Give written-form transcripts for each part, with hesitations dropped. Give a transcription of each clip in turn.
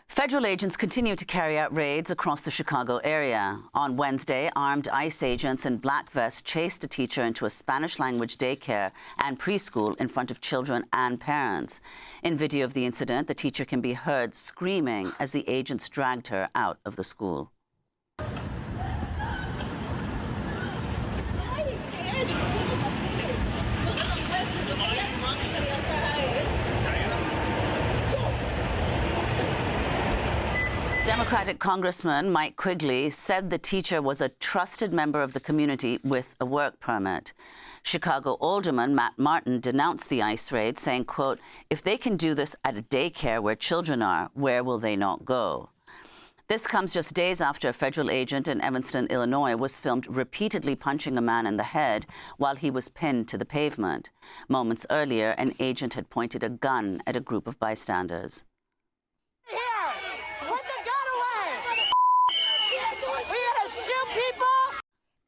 Federal agents continue to carry out raids across the Chicago area. On Wednesday, armed ICE agents in black vests chased a teacher into a Spanish-language daycare and preschool in front of children and parents. In video of the incident, the teacher can be heard screaming as the agents dragged her out of the school. Democratic Congressman Mike Quigley said the teacher was a trusted member of the community with a work permit. Chicago Alderman Matt Martin denounced the ICE raid, saying, quote, "If they can do this at a daycare where children are, where will they not go?" This comes just days after a federal agent in Evanston, Illinois, was filmed repeatedly punching a man in the head while he was pinned to the pavement. Moments earlier, an agent had pointed a gun at a group of bystanders.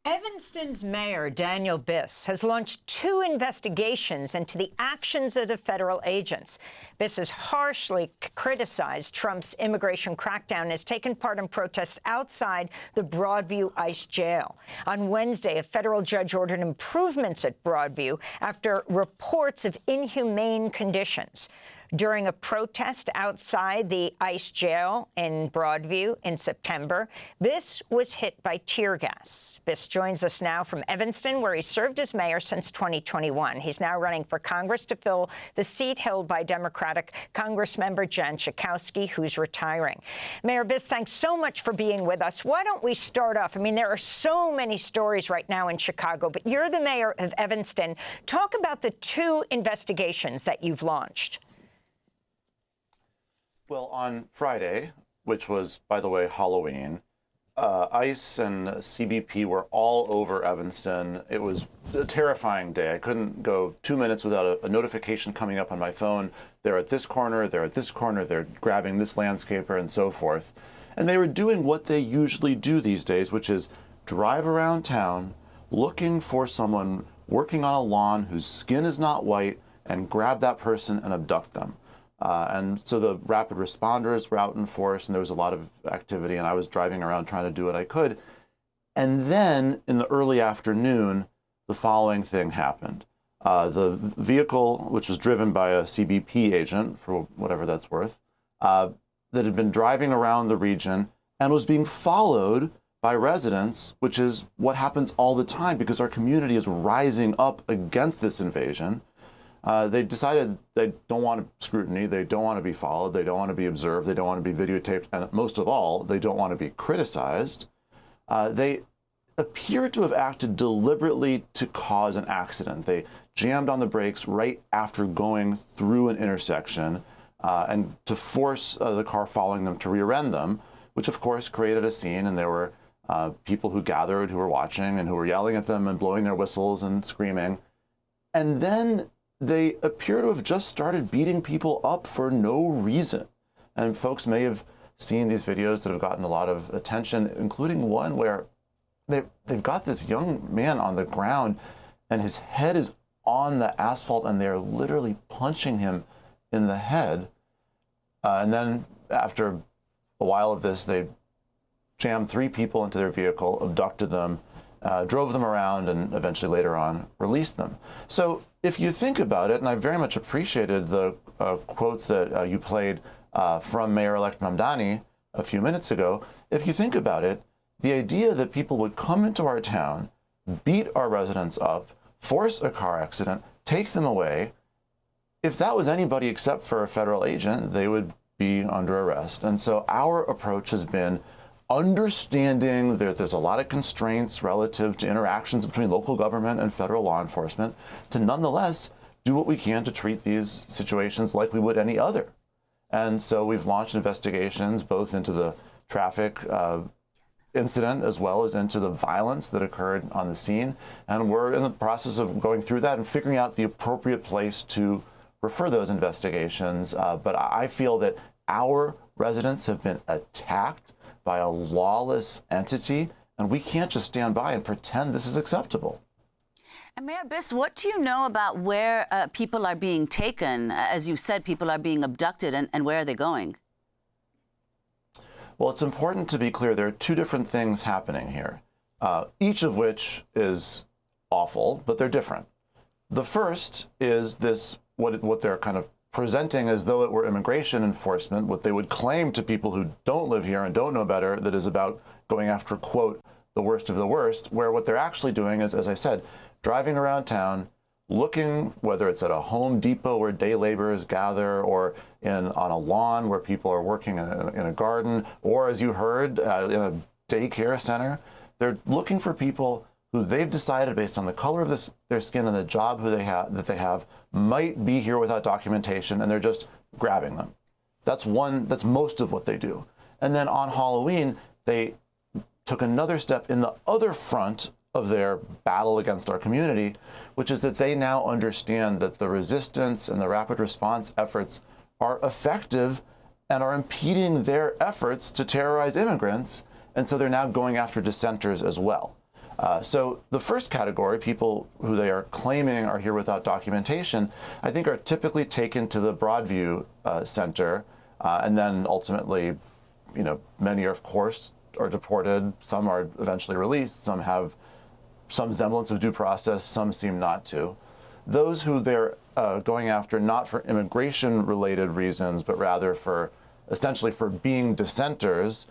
Evanston's mayor, Daniel Biss, has launched 2 investigations into the actions of the federal agents. Biss has harshly criticized Trump's immigration crackdown and has taken part in protests outside the Broadview ICE jail. On Wednesday, a federal judge ordered improvements at Broadview after reports of inhumane conditions. During a protest outside the ICE jail in Broadview in September, Biss was hit by tear gas. Biss joins us now from Evanston, where he served as mayor since 2021. He's now running for Congress to fill the seat held by Democratic Congressmember Jen Schakowsky, who's retiring. Mayor Biss, thanks so much for being with us. Why don't we start off? I mean, there are so many stories right now in Chicago, but you're the mayor of Evanston. Talk about the 2 investigations that you've launched. Well, on Friday, which was, by the way, Halloween, ICE and CBP were all over Evanston. It was a terrifying day. I couldn't go 2 minutes without a notification coming up on my phone. They're at this corner, they're at this corner, they're grabbing this landscaper and so forth. And they were doing what they usually do these days, which is drive around town looking for someone working on a lawn whose skin is not white and grab that person and abduct them. And so the rapid responders were out in force, and there was a lot of activity, and I was driving around trying to do what I could. And then in the early afternoon, the following thing happened. The vehicle, which was driven by a CBP agent, for whatever that's worth, that had been driving around the region and was being followed by residents, which is what happens all the time because our community is rising up against this invasion. They decided they don't want scrutiny, they don't want to be followed, they don't want to be observed, they don't want to be videotaped, and most of all, they don't want to be criticized. They appear to have acted deliberately to cause an accident. They jammed on the brakes right after going through an intersection and to force the car following them to rear-end them, which of course created a scene, and there were people who gathered, who were watching, and who were yelling at them and blowing their whistles and screaming. And then they appear to have just started beating people up for no reason. And folks may have seen these videos that have gotten a lot of attention, including one where they've got this young man on the ground and his head is on the asphalt and they're literally punching him in the head. And then after a while of this, they jammed 3 people into their vehicle, abducted them, drove them around, and eventually later on released them. So if you think about it, and I very much appreciated the quote that you played from Mayor-elect Mamdani a few minutes ago, if you think about it, the idea that people would come into our town, beat our residents up, force a car accident, take them away, if that was anybody except for a federal agent, they would be under arrest. And so our approach has been understanding that there's a lot of constraints relative to interactions between local government and federal law enforcement to nonetheless do what we can to treat these situations like we would any other. And so we've launched investigations both into the traffic incident as well as into the violence that occurred on the scene. And we're in the process of going through that and figuring out the appropriate place to refer those investigations. But I feel that our residents have been attacked by a lawless entity, and we can't just stand by and pretend this is acceptable. And Mayor Biss, what do you know about where people are being taken? As you said, people are being abducted, and where are they going? Well, it's important to be clear. There are two different things happening here, each of which is awful, but they're different. The first is this, what they're kind of presenting as though it were immigration enforcement, what they would claim to people who don't live here and don't know better, that is about going after, quote, the worst of the worst, where what they're actually doing is, as I said, driving around town, looking, whether it's at a Home Depot where day laborers gather, or on a lawn where people are working in a garden, or as you heard, in a daycare center. They're looking for people who they've decided, based on the color of their skin and the job that they have, might be here without documentation, and they're just grabbing them. That's most of what they do. And then on Halloween, they took another step in the other front of their battle against our community, which is that they now understand that the resistance and the rapid response efforts are effective and are impeding their efforts to terrorize immigrants. And so they're now going after dissenters as well. So the first category, people who they are claiming are here without documentation, I think are typically taken to the Broadview Center, and then ultimately, many are, of course, are deported. Some are eventually released. Some have some semblance of due process. Some seem not to. Those who they're going after not for immigration-related reasons, but rather essentially for being dissenters,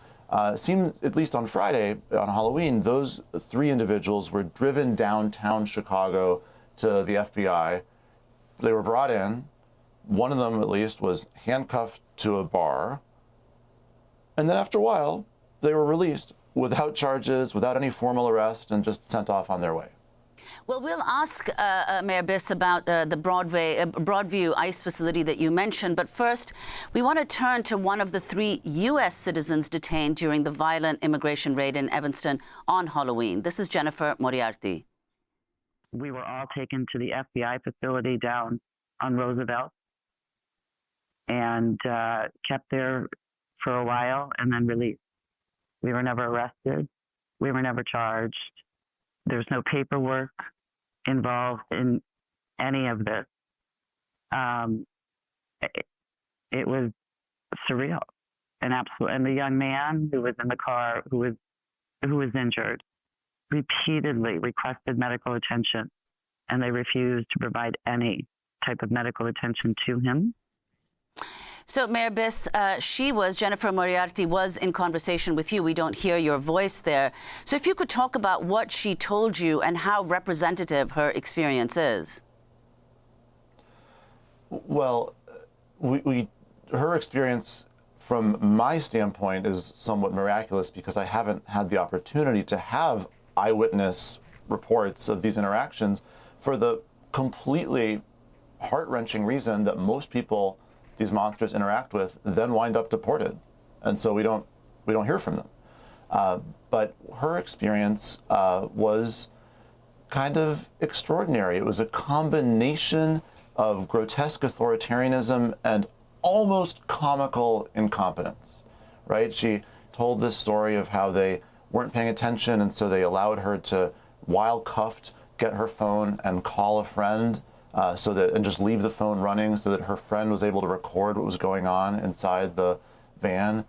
seem, at least on Friday, on Halloween, those three individuals were driven downtown Chicago to the FBI. They were brought in. One of them, at least, was handcuffed to a bar. And then after a while, they were released without charges, without any formal arrest, and just sent off on their way. Well, we'll ask Mayor Biss about the Broadview ICE facility that you mentioned. But first, we want to turn to one of the 3 U.S. citizens detained during the violent immigration raid in Evanston on Halloween. This is Jennifer Moriarty. We were all taken to the FBI facility down on Roosevelt and kept there for a while and then released. We were never arrested. We were never charged. There's no paperwork involved in any of this. It was surreal and absolute. And the young man who was in the car, who was injured, repeatedly requested medical attention, and they refused to provide any type of medical attention to him. So, Mayor Biss, Jennifer Moriarty was in conversation with you. We don't hear your voice there. So if you could talk about what she told you and how representative her experience is. Well, her experience from my standpoint is somewhat miraculous because I haven't had the opportunity to have eyewitness reports of these interactions for the completely heart-wrenching reason that most people these monsters interact with then wind up deported, and so we don't hear from them. But her experience was kind of extraordinary. It was a combination of grotesque authoritarianism and almost comical incompetence, right? She told this story of how they weren't paying attention, and so they allowed her to, while cuffed, get her phone and call a friend. And just leave the phone running so that her friend was able to record what was going on inside the van.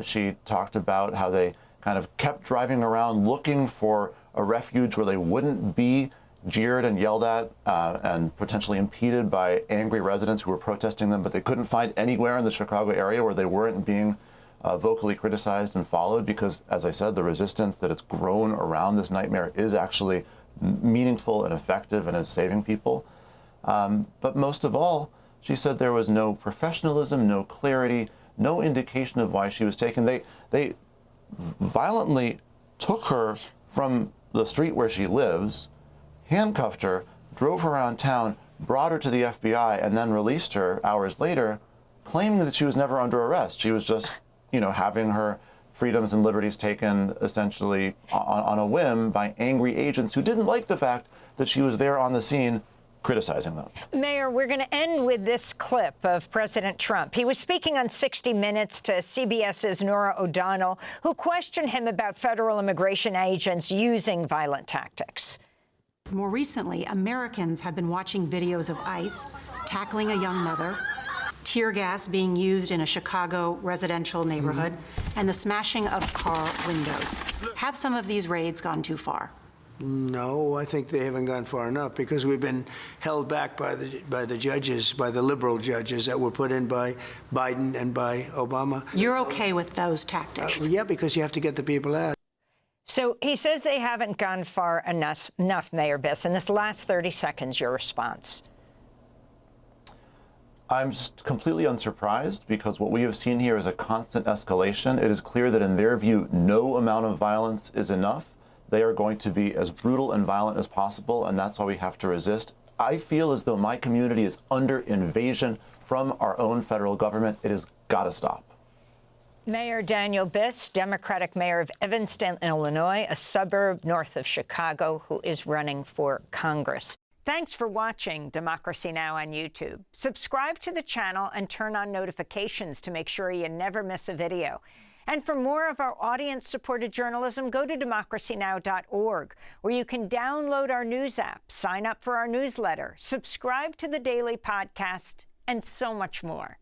She talked about how they kind of kept driving around looking for a refuge where they wouldn't be jeered and yelled at and potentially impeded by angry residents who were protesting them, but they couldn't find anywhere in the Chicago area where they weren't being vocally criticized and followed because, as I said, the resistance that has grown around this nightmare is actually meaningful and effective and is saving people. But most of all, she said there was no professionalism, no clarity, no indication of why she was taken. They violently took her from the street where she lives, handcuffed her, drove her around town, brought her to the FBI, and then released her hours later, claiming that she was never under arrest. She was just, having her freedoms and liberties taken essentially on a whim by angry agents who didn't like the fact that she was there on the scene criticizing them. Mayor, we're going to end with this clip of President Trump. He was speaking on 60 Minutes to CBS's Norah O'Donnell, who questioned him about federal immigration agents using violent tactics. More recently, Americans have been watching videos of ICE tackling a young mother, tear gas being used in a Chicago residential neighborhood, and the smashing of car windows. Have some of these raids gone too far? No, I think they haven't gone far enough because we've been held back by the judges, by the liberal judges that were put in by Biden and by Obama. You're okay with those tactics? Yeah, because you have to get the people out. So he says they haven't gone far enough, Mayor Biss. In this last 30 seconds, your response. I'm just completely unsurprised because what we have seen here is a constant escalation. It is clear that in their view, no amount of violence is enough. They are going to be as brutal and violent as possible, and that's why we have to resist. I feel as though my community is under invasion from our own federal government. It has got to stop. Mayor Daniel Biss, Democratic mayor of Evanston, Illinois, a suburb north of Chicago, who is running for Congress. Thanks for watching Democracy Now! On YouTube. Subscribe to the channel and turn on notifications to make sure you never miss a video. And for more of our audience-supported journalism, go to democracynow.org, where you can download our news app, sign up for our newsletter, subscribe to the daily podcast, and so much more.